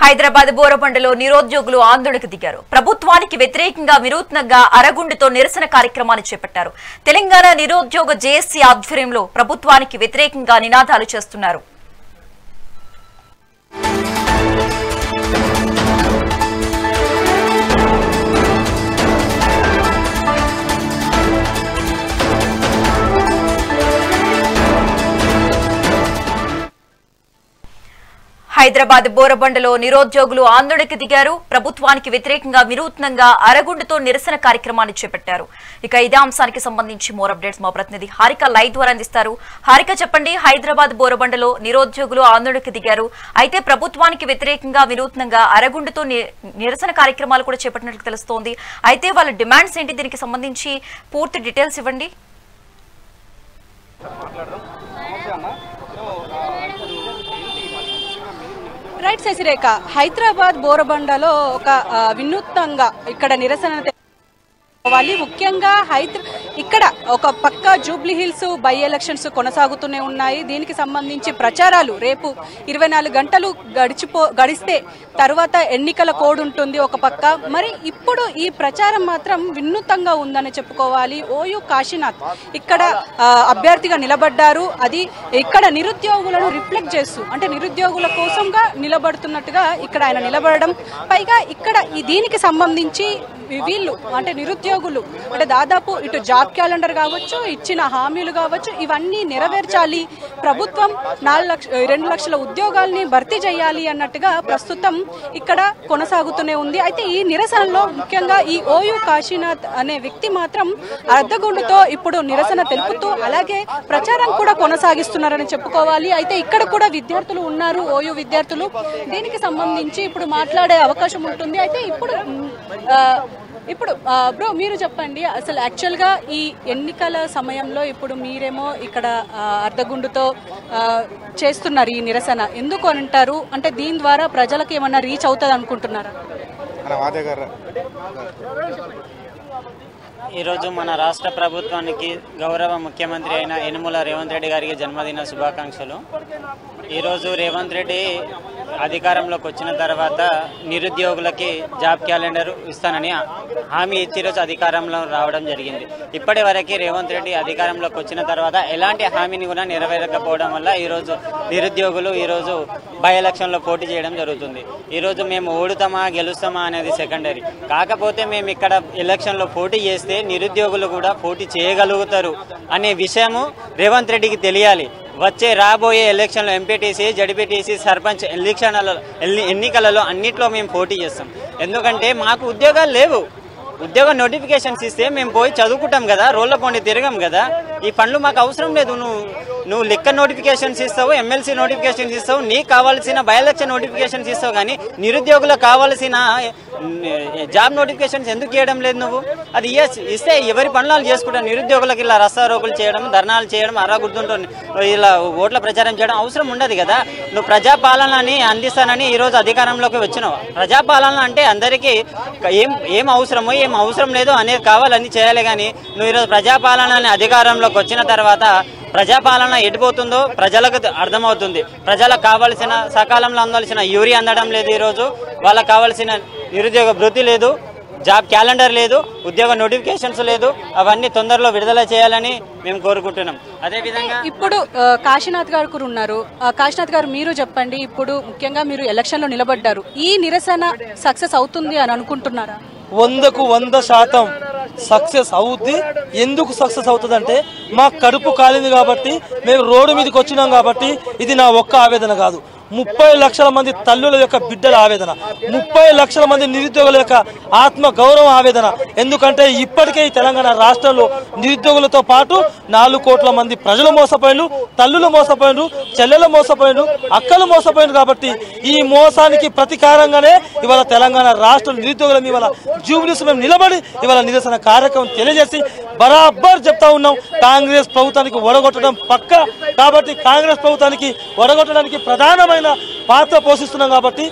హైదరాబాద్ బోరబండలో నిరుద్యోగులు ఆందోళనకు దిగారు. ప్రభుత్వానికి వ్యతిరేకంగా వినూత్నంగా అరగుండుతో నిరసన కార్యక్రమాన్ని చేపట్టారు. తెలంగాణ నిరుద్యోగ జేఏసీ ఆధ్వర్యంలో ప్రభుత్వానికి వ్యతిరేకంగా నినాదాలు చేస్తున్నారు. హైదరాబాద్ బోరబండలో నిరుద్యోగులు ఆందోళనకు దిగారు. ప్రభుత్వానికి వ్యతిరేకంగా వినూత్నంగా అరగుండుతో నిరసన కార్యక్రమాన్ని చేపట్టారు. ఇక ఇదే అంశానికి సంబంధించి మోర్ అప్డేట్స్ మా ప్రతినిధి హారిక లైవ్ ద్వారా అందిస్తారు. హారిక చెప్పండి, హైదరాబాద్ బోరబండలో నిరుద్యోగులు ఆందోళనకు దిగారు. అయితే ప్రభుత్వానికి వ్యతిరేకంగా వినూత్నంగా అరగుండుతో నిరసన కార్యక్రమాలు కూడా చేపట్టినట్లు తెలుస్తోంది. అయితే వాళ్ళ డిమాండ్స్ ఏంటి, దీనికి సంబంధించి పూర్తి డీటెయిల్స్ ఇవ్వండి. రైట్ శశిరేఖ, హైదరాబాద్ బోరబండలో ఒక వినూత్నంగా ఇక్కడ నిరసన ముఖ్యంగా ఇక్కడ ఒక పక్క జూబ్లీ హిల్స్ బై ఎలక్షన్స్ కొనసాగుతూనే ఉన్నాయి. దీనికి సంబంధించి ప్రచారాలు రేపు 24 గంటలు గడిస్తే తర్వాత ఎన్నికల కోడ్ ఉంటుంది ఒక పక్క. మరి ఇప్పుడు ఈ ప్రచారం మాత్రం వినూత్నంగా ఉందని చెప్పుకోవాలి. ఓయూ కాశీనాథ్ ఇక్కడ అభ్యర్థిగా నిలబడ్డారు. అది ఇక్కడ నిరుద్యోగులను రిఫ్లెక్ట్ చేస్తూ, అంటే నిరుద్యోగుల కోసంగా నిలబడుతున్నట్టుగా ఇక్కడ ఆయన నిలబడడం, పైగా ఇక్కడ దీనికి సంబంధించి వీళ్ళు అంటే నిరుద్యోగులు అంటే దాదాపు ఇటు జాబ్ క్యాలెండర్ కావచ్చు, ఇచ్చిన హామీలు కావచ్చు, ఇవన్నీ నెరవేర్చాలి, ప్రభుత్వం 2 లక్షల ఉద్యోగాల్ని భర్తీ చేయాలి అన్నట్టుగా ప్రస్తుతం ఇక్కడ కొనసాగుతూనే ఉంది. అయితే ఈ నిరసనలో ముఖ్యంగా ఈ ఓయూ కాశీనాథ్ అనే వ్యక్తి మాత్రం అర్ధగుండుతో ఇప్పుడు నిరసన తెలుపుతూ అలాగే ప్రచారం కూడా కొనసాగిస్తున్నారని చెప్పుకోవాలి. అయితే ఇక్కడ కూడా విద్యార్థులు ఉన్నారు, ఓయూ విద్యార్థులు. దీనికి సంబంధించి ఇప్పుడు మాట్లాడే అవకాశం ఉంటుంది. అయితే ఇప్పుడు బ్రో మీరు చెప్పండి, అసలు యాక్చువల్గా ఈ ఎన్నికల సమయంలో ఇప్పుడు మీరేమో ఇక్కడ అర్ధగుండుతో చేస్తున్నారు ఈ నిరసన, ఎందుకు అంటారు? అంటే దీని ద్వారా ప్రజలకు ఏమన్నా రీచ్ అవుతుంది అనుకుంటున్నారా? ఈరోజు మన రాష్ట్ర ప్రభుత్వానికి గౌరవ ముఖ్యమంత్రి అయిన యనుమల రేవంత్ రెడ్డి గారికి జన్మదిన శుభాకాంక్షలు. ఈరోజు రేవంత్ రెడ్డి అధికారంలోకి వచ్చిన తర్వాత నిరుద్యోగులకి జాబ్ క్యాలెండర్ ఇస్తానని హామీ ఇచ్చి ఈరోజు అధికారంలో రావడం జరిగింది. ఇప్పటి వరకు రేవంత్ రెడ్డి అధికారంలోకి వచ్చిన తర్వాత ఎలాంటి హామీని కూడా నెరవేరకపోవడం వల్ల ఈరోజు నిరుద్యోగులు ఈరోజు బై ఎలక్షన్లో పోటీ చేయడం జరుగుతుంది. ఈరోజు మేము ఓడుతామా గెలుస్తామా అనేది సెకండరీ. కాకపోతే మేము ఇక్కడ ఎలక్షన్లో పోటీ చేస్తే నిరుద్యోగులు కూడా పోటీ చేయగలుగుతారు అనే విషయము రేవంత్ రెడ్డికి తెలియాలి. వచ్చే రాబోయే ఎలక్షన్లో ఎంపీటీసీ, జడ్పీటీసీ, సర్పంచ్ ఎన్నికలలో అన్నిట్లో మేము పోటీ చేస్తాం. ఎందుకంటే మాకు ఉద్యోగాలు లేవు. ఉద్యోగ నోటిఫికేషన్స్ ఇస్తే మేము పోయి చదువుకుంటాం కదా, రోడ్ల పోండి తిరగం కదా. ఈ పనులు మాకు అవసరం లేదు. నువ్వు లెక్క నోటిఫికేషన్స్ ఇస్తావు, ఎమ్మెల్సీ నోటిఫికేషన్స్ ఇస్తావు, నీకు కావాల్సిన బై ఎలక్షన్ నోటిఫికేషన్స్ ఇస్తావు, కానీ నిరుద్యోగులకు కావాల్సిన జాబ్ నోటిఫికేషన్స్ ఎందుకు ఇవ్వడం లేదు నువ్వు? అది ఇస్తే ఎవరి పనులు చేసుకుంటారు. నిరుద్యోగులకు ఇలా రస్తారోకులు చేయడం, ధర్నాలు చేయడం, అర్రగుర్తుంటూ ఇలా ఓట్ల ప్రచారం చేయడం అవసరం ఉండదు కదా. నువ్వు ప్రజాపాలనని అందిస్తానని ఈరోజు అధికారంలోకి వచ్చినావు. ప్రజాపాలన అంటే అందరికీ ఏం అవసరమో ఏం అవసరం లేదో అనేది కావాలని చేయాలి, కానీ నువ్వు ఈరోజు ప్రజాపాలనని అధికారంలోకి వచ్చిన తర్వాత ప్రజాపాలన ఎటుపోతుందో ప్రజలకు అర్థమవుతుంది. ప్రజలకు కావాల్సిన సకాలంలో అందాల్సిన యూరియా అందడం లేదు. ఈరోజు వాళ్ళకు కావాల్సిన నిరుద్యోగ భృతి లేదు, జాబ్ క్యాలెండర్ లేదు, ఉద్యోగ నోటిఫికేషన్స్ లేదు. అవన్నీ తొందరలో విడుదల చేయాలని మేము కోరుకుంటున్నాం. అదేవిధంగా ఇప్పుడు కాశీనాథ్ గారు కూడా ఉన్నారు. కాశీనాథ్ గారు మీరు చెప్పండి, ఇప్పుడు ముఖ్యంగా మీరు ఎలక్షన్లో నిలబడ్డారు, ఈ నిరసన సక్సెస్ అవుతుంది అని అనుకుంటున్నారా? 100కు 100% సక్సెస్ అవుద్ది. ఎందుకు సక్సెస్ అవుతుంది అంటే మా కడుపు కాలింది కాబట్టి, మేము రోడ్డు మీదకి వచ్చినాం కాబట్టి. ఇది నా ఒక్క ఆవేదన కాదు, 30 లక్షల మంది తల్లుల యొక్క బిడ్డల ఆవేదన, 30 లక్షల మంది నిరుద్యోగుల యొక్క ఆత్మ గౌరవ ఆవేదన. ఎందుకంటే ఇప్పటికే ఈ తెలంగాణ రాష్ట్రంలో నిరుద్యోగులతో పాటు 4 కోట్ల మంది ప్రజలు మోసపోయినారు, తల్లులు మోసపోయినారు, చెల్లెలు మోసపోయినారు, అక్కలు మోసపోయినారు. కాబట్టి ఈ మోసానికి ప్రతీకారంగానే ఇవాళ తెలంగాణ రాష్ట్ర నిరుద్యోగుల ఇవాళ జూబ్లీస్ మేము నిలబడి ఇవాళ నిరసన కార్యక్రమం తెలియజేసి బరాబర్ చెప్తా ఉన్నాం. కాంగ్రెస్ ప్రభుత్వానికి ఓడగొట్టడం పక్క కాబట్టి కాంగ్రెస్ ప్రభుత్వానికి ఓడగొట్టడానికి ప్రధానమైన పాత్ర పోషిస్తున్నాం. కాబట్టి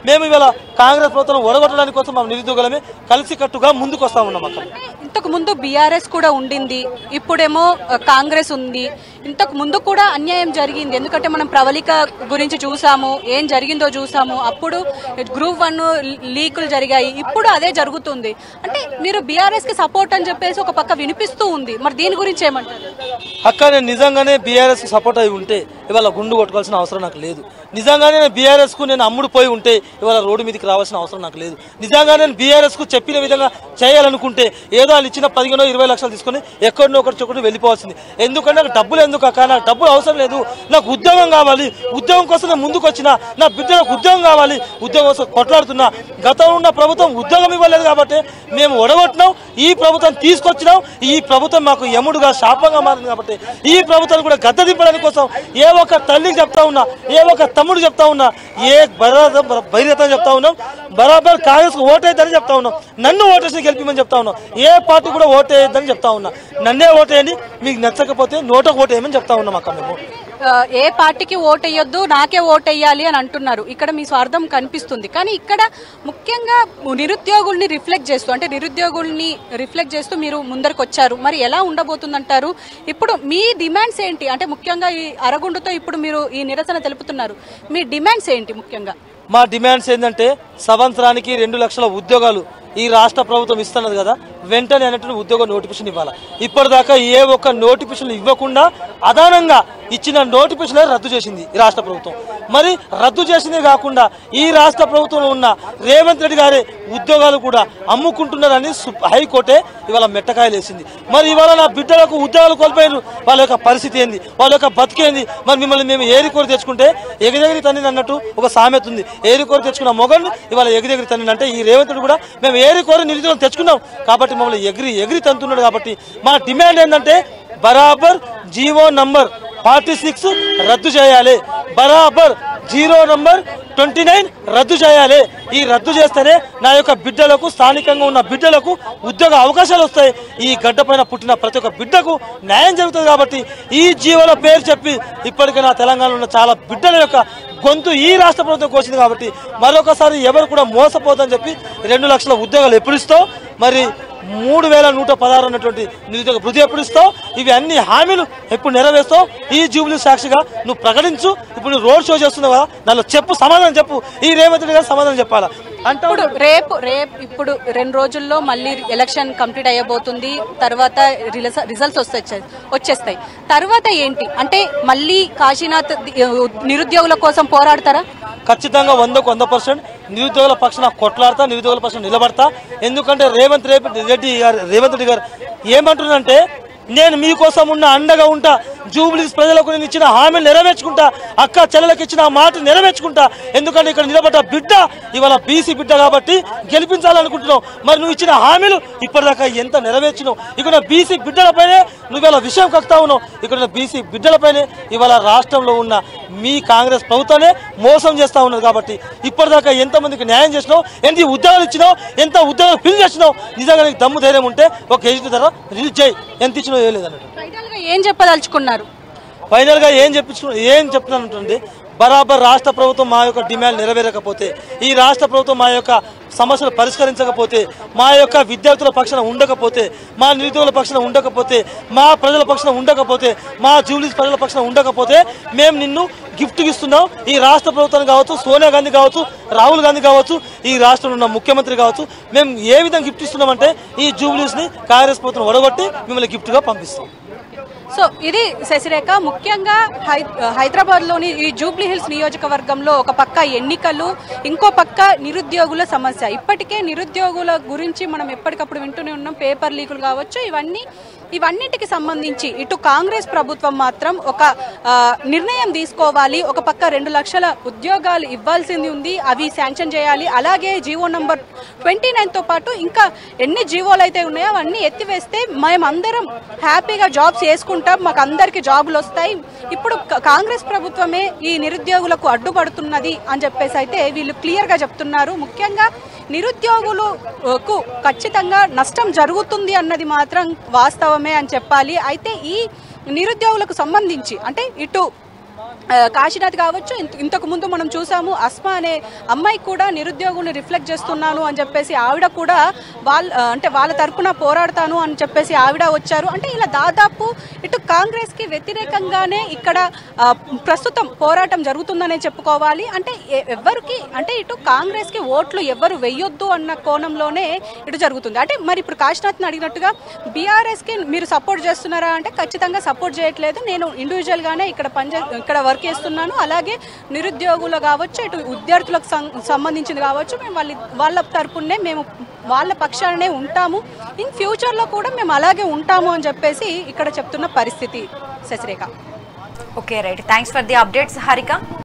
మేము ఇవాళ కాంగ్రెస్ ప్రభుత్వం ఓడగొట్టడానికి కోసం మా నిరుద్యోగులమే కలిసికట్టుగా ముందుకు వస్తా ఉన్నాం. అక్కడ ఇంతకు ముందు బీఆర్ఎస్ కూడా ఉండింది, ఇప్పుడేమో కాంగ్రెస్ ఉంది. ఇంతకు ముందు కూడా అన్యాయం జరిగింది, ఎందుకంటే మనం ప్రవళిక గురించి చూసాము, ఏం జరిగిందో చూసాము. అప్పుడు గ్రూప్ 1 లీకులు జరిగాయి, ఇప్పుడు అదే జరుగుతుంది. అంటే మీరు బీఆర్ఎస్ కి సపోర్ట్ అని చెప్పేసి ఒక పక్క వినిపిస్తూ ఉంది, మరి దీని గురించి ఏమంటారు? అక్క నేను నిజంగానే బీఆర్ఎస్ కి సపోర్ట్ అయి ఉంటే ఇవాళ గుండు కొట్టుకోవాల్సిన అవసరం నాకు లేదు. నిజంగానే బీఆర్ఎస్ కు నేను అమ్ముడు పోయి ఉంటే ఇవాళ రోడ్డు మీదకి రావాల్సిన అవసరం నాకు లేదు. నిజంగా నేను బీఆర్ఎస్ కు చెప్పిన విధంగా చేయాలనుకుంటే ఏదో వాళ్ళు ఇచ్చిన 15-20 లక్షలు తీసుకుని ఎక్కడినో ఒకటి చొక్కటి వెళ్ళిపోవాల్సింది. ఎందుకంటే నాకు డబ్బులు ఎందుకు అక్క, నాకు డబ్బులు అవసరం లేదు, నాకు ఉద్యోగం కావాలి. ఉద్యోగం కోసం నేను ముందుకు వచ్చిన, నా బిడ్డలకు ఉద్యోగం కావాలి, ఉద్యోగం కోసం కొట్లాడుతున్నా. గతంలో ఉన్న ప్రభుత్వం ఉద్యోగం ఇవ్వలేదు కాబట్టి మేము ఒడగొట్టినాం, ఈ ప్రభుత్వం తీసుకొచ్చినాం. ఈ ప్రభుత్వం మాకు యముడుగా శాపంగా మారింది కాబట్టి ఈ ప్రభుత్వాన్ని కూడా గద్దె దింపడానికి కోసం ఏ ఒక్క తల్లికి చెప్తా ఉన్నా, ఏ ఒక్క తమ్ముడు చెప్తా ఉన్నా, ఏ బహిరతం చెప్తా ఉన్నాం, బరాబర్ కాంగ్రెస్ కు ఓటేద్దని చెప్తా ఉన్నాం. నన్ను ఓటేసి గెలిపిమని చెప్తా ఉన్నాం. ఏ పార్టీ కూడా ఓటేయద్దని చెప్తా ఉన్నా. నన్నే ఓటేయండి, మీకు నచ్చకపోతే నోటకు ఓటేయమని చెప్తా ఉన్నాం అక్క. మేము ఏ పార్టీకి ఓటేయొద్దు, నాకే ఓటేయాలి అని అంటున్నారు. ఇక్కడ మీ స్వార్థం కనిపిస్తుంది. కానీ ఇక్కడ ముఖ్యంగా నిరుద్యోగుల్ని రిఫ్లెక్ట్ చేస్తూ, అంటే నిరుద్యోగుల్ని రిఫ్లెక్ట్ చేస్తూ మీరు ముందరికి వచ్చారు. మరి ఎలా ఉండబోతుందంటారు? ఇప్పుడు మీ డిమాండ్స్ ఏంటి? అంటే ముఖ్యంగా ఈ అరగుండుతో ఇప్పుడు మీరు ఈ నిరసన తెలుపుతున్నారు, మీ డిమాండ్స్ ఏంటి? ముఖ్యంగా మా డిమాండ్స్ ఏంటంటే సంవత్సరానికి 2 లక్షల ఉద్యోగాలు ఈ రాష్ట్ర ప్రభుత్వం ఇస్తున్నది కదా, వెంటనే అన్నట్టు ఉద్యోగ నోటిఫికేషన్ ఇవ్వాలి. ఇప్పటిదాకా ఏ ఒక్క నోటిఫికేషన్ ఇవ్వకుండా అదనంగా ఇచ్చిన నోటిఫికేషన్ రద్దు చేసింది ఈ రాష్ట్ర ప్రభుత్వం. మరి రద్దు చేసిందే కాకుండా ఈ రాష్ట్ర ప్రభుత్వంలో ఉన్న రేవంత్ రెడ్డి గారే ఉద్యోగాలు కూడా అమ్ముకుంటున్నారని హైకోర్టే ఇవాళ మెట్టకాయలు వేసింది. మరి ఇవాళ నా బిడ్డలకు ఉద్యోగాలు కోల్పోయారు, వాళ్ళ యొక్క పరిస్థితి ఏంది, వాళ్ళ యొక్క బతికేంది? మరి మిమ్మల్ని మేము ఏరికోరి తెచ్చుకుంటే ఎగిదెగిరి తన్ని అన్నట్టు ఒక సామెత ఉంది. ఏరికోరి తెచ్చుకున్న మొగల్ని ఇవాళ ఎగిదెగిరి తన్ని అంటే ఈ రేవంత్ రెడ్డి కూడా మేము ఏరికోరి నిరుద్యోగం తెచ్చుకున్నాం కాబట్టి మమ్మల్ని ఎగిరి తంతున్నాడు. కాబట్టి మా డిమాండ్ ఏంటంటే బరాబర్ జీవో నంబర్ 46 రద్దు చేయాలి, బరాబర్ జీరో నంబర్ 29 రద్దు చేయాలి. ఈ రద్దు చేస్తేనే నా యొక్క బిడ్డలకు, స్థానికంగా ఉన్న బిడ్డలకు ఉద్యోగ అవకాశాలు వస్తాయి. ఈ గడ్డపైన పుట్టిన ప్రతి ఒక్క బిడ్డకు న్యాయం జరుగుతుంది. కాబట్టి ఈ జీవోల పేరు చెప్పి ఇప్పటికే నా తెలంగాణలో ఉన్న చాలా బిడ్డల యొక్క గొంతు ఈ రాష్ట్ర ప్రభుత్వం కోసింది. కాబట్టి మరొకసారి ఎవరు కూడా మోసపోదని చెప్పి 2 లక్షల ఉద్యోగాలు ఎప్పుడు ఇస్తావు, మరి 3116 అన్నటువంటి నిరుద్యోగ వృద్ధి ఎప్పుడు ఇస్తావు, ఇవి అన్ని హామీలు ఎప్పుడు నెరవేర్స్తావు, ఈ జూబ్లీ సాక్షిగా నువ్వు ప్రకటించు. ఇప్పుడు నువ్వు రోడ్ షో చేస్తున్నావు కదా, దానిలో చెప్పు, సమాధానం చెప్పు. ఈ రేవంత్ రెడ్డి గారు సమాధానం చెప్పాలా అంటే రేపు ఇప్పుడు 2 రోజుల్లో మళ్ళీ ఎలక్షన్ కంప్లీట్ అయ్యబోతుంది. తర్వాత రిజల్ట్స్ వచ్చేస్తాయి. తర్వాత ఏంటి అంటే మళ్ళీ కాశీనాథ్ నిరుద్యోగుల కోసం పోరాడతారా? ఖచ్చితంగా 100% నిరుద్యోగుల పక్షాన కొట్లాడతా, నిరుద్యోగుల పక్షాన నిలబడతా. ఎందుకంటే రేవంత్ రెడ్డి గారు ఏమంటున్నారంటే నేను మీకోసం ఉన్న అండగా ఉంటా, జూబ్లీస్ ప్రజలకు నేను ఇచ్చిన హామీలు నెరవేర్చుకుంటా, అక్క చెల్లెలకు ఇచ్చిన మాట నెరవేర్చుకుంటా. ఎందుకంటే ఇక్కడ నిలబడ్డ బిడ్డ ఇవాళ బీసీ బిడ్డ కాబట్టి గెలిపించాలనుకుంటున్నావు. మరి నువ్వు ఇచ్చిన హామీలు ఇప్పటిదాకా ఎంత నెరవేర్చినావు? ఇక్కడ బీసీ బిడ్డలపైనే నువ్వు ఇలా విషయం కక్తా ఉన్నావు. ఇక్కడ బీసీ బిడ్డలపైనే ఇవాళ రాష్ట్రంలో ఉన్న మీ కాంగ్రెస్ ప్రభుత్వమే మోసం చేస్తా ఉన్నది. కాబట్టి ఇప్పటిదాకా ఎంతమందికి న్యాయం చేసినావు, ఎంత ఉద్యోగాలు ఇచ్చినావు, ఎంత ఉద్యోగాలు ఫిల్ చేసినావు. నిజంగా నీకు దమ్ము ధైర్యం ఉంటే ఒక ఏజెంట్ ధర రిలీజ్ చేయి, ఎంత ఇచ్చినావు ఏం ఏం చెప్పదలుచుకున్నారు? ఫైనల్ గా ఏం చెప్తున్నానంటే బరాబర్ రాష్ట్ర ప్రభుత్వం మా యొక్క డిమాండ్ నెరవేరకపోతే, ఈ రాష్ట్ర ప్రభుత్వం మా యొక్క సమస్యలు పరిష్కరించకపోతే, మా యొక్క విద్యార్థుల పక్షాన ఉండకపోతే, మా నిరుద్యోగుల పక్షాన ఉండకపోతే, మా ప్రజల పక్షాన ఉండకపోతే, మా జూబ్లీస్ ప్రజల పక్షాన ఉండకపోతే మేము నిన్ను గిఫ్ట్ ఇస్తున్నాం. ఈ రాష్ట్ర ప్రభుత్వాన్ని కావచ్చు, సోనియా గాంధీ కావచ్చు, రాహుల్ గాంధీ కావచ్చు, ఈ రాష్ట్రంలో ఉన్న ముఖ్యమంత్రి కావచ్చు, మేము ఏ విధంగా గిఫ్ట్ ఇస్తున్నామంటే ఈ జూబ్లీస్ ని కాంగ్రెస్ ప్రభుత్వం ఒడగొట్టి మిమ్మల్ని గిఫ్ట్ గా పంపిస్తాం. సో ఇది శశిరేఖ. ముఖ్యంగా హైదరాబాద్లోని ఈ జూబ్లీ హిల్స్ నియోజకవర్గంలో ఒక పక్క ఎన్నికలు, ఇంకో పక్క నిరుద్యోగుల సమస్య. ఇప్పటికే నిరుద్యోగుల గురించి మనం ఎప్పటికప్పుడు వింటూనే ఉన్నాం. పేపర్ లీకులు కావచ్చు, ఇవన్నిటికి సంబంధించి ఇటు కాంగ్రెస్ ప్రభుత్వం మాత్రం ఒక నిర్ణయం తీసుకోవాలి. ఒక పక్క 2 లక్షల ఉద్యోగాలు ఇవ్వాల్సింది ఉంది, అవి శాంక్షన్ చేయాలి. అలాగే జీవో నంబర్ 29తో పాటు ఇంకా ఎన్ని జీవోలు అయితే ఉన్నాయో అవన్నీ ఎత్తివేస్తే మేమందరం హ్యాపీగా జాబ్స్ చేసుకుంటాం, మాకు అందరికి జాబులు వస్తాయి. ఇప్పుడు కాంగ్రెస్ ప్రభుత్వమే ఈ నిరుద్యోగులకు అడ్డుపడుతున్నది అని చెప్పేసి అయితే వీళ్ళు క్లియర్ గా చెప్తున్నారు. ముఖ్యంగా నిరుద్యోగులకు ఖచ్చితంగా నష్టం జరుగుతుంది అన్నది మాత్రం వాస్తవమే అని చెప్పాలి. అయితే ఈ నిరుద్యోగులకు సంబంధించి అంటే ఇటు కాశీనాథ్ కావచ్చు, ఇంతకు ముందు మనం చూసాము అస్మా అనే అమ్మాయి కూడా నిరుద్యోగుల్ని రిఫ్లెక్ట్ చేస్తున్నాను అని చెప్పేసి ఆవిడ కూడా వాళ్ళ తరపున పోరాడతాను అని చెప్పేసి ఆవిడ వచ్చారు. అంటే ఇలా దాదాపు ఇటు కాంగ్రెస్కి వ్యతిరేకంగానే ఇక్కడ ప్రస్తుతం పోరాటం జరుగుతుందనే చెప్పుకోవాలి. అంటే ఎవరికి అంటే ఇటు కాంగ్రెస్కి ఓట్లు ఎవరు వెయ్యొద్దు అన్న కోణంలోనే ఇటు జరుగుతుంది. అంటే మరి ఇప్పుడు కాశీనాథ్ని అడిగినట్టుగా బీఆర్ఎస్కి మీరు సపోర్ట్ చేస్తున్నారా అంటే ఖచ్చితంగా సపోర్ట్ చేయట్లేదు, నేను ఇండివిజువల్గానే ఇక్కడ వర్క్ చేస్తున్నాను. అలాగే నిరుద్యోగులు కావచ్చు, ఇటు విద్యార్థులకు సంబంధించింది కావచ్చు, మేము వాళ్ళ తరపునే మేము వాళ్ళ పక్షాలనే ఉంటాము, ఇన్ ఫ్యూచర్లో కూడా మేము అలాగే ఉంటాము అని చెప్పేసి ఇక్కడ చెప్తున్న పరిస్థితి. Shashirekha. Okay right, thanks for the updates Harika.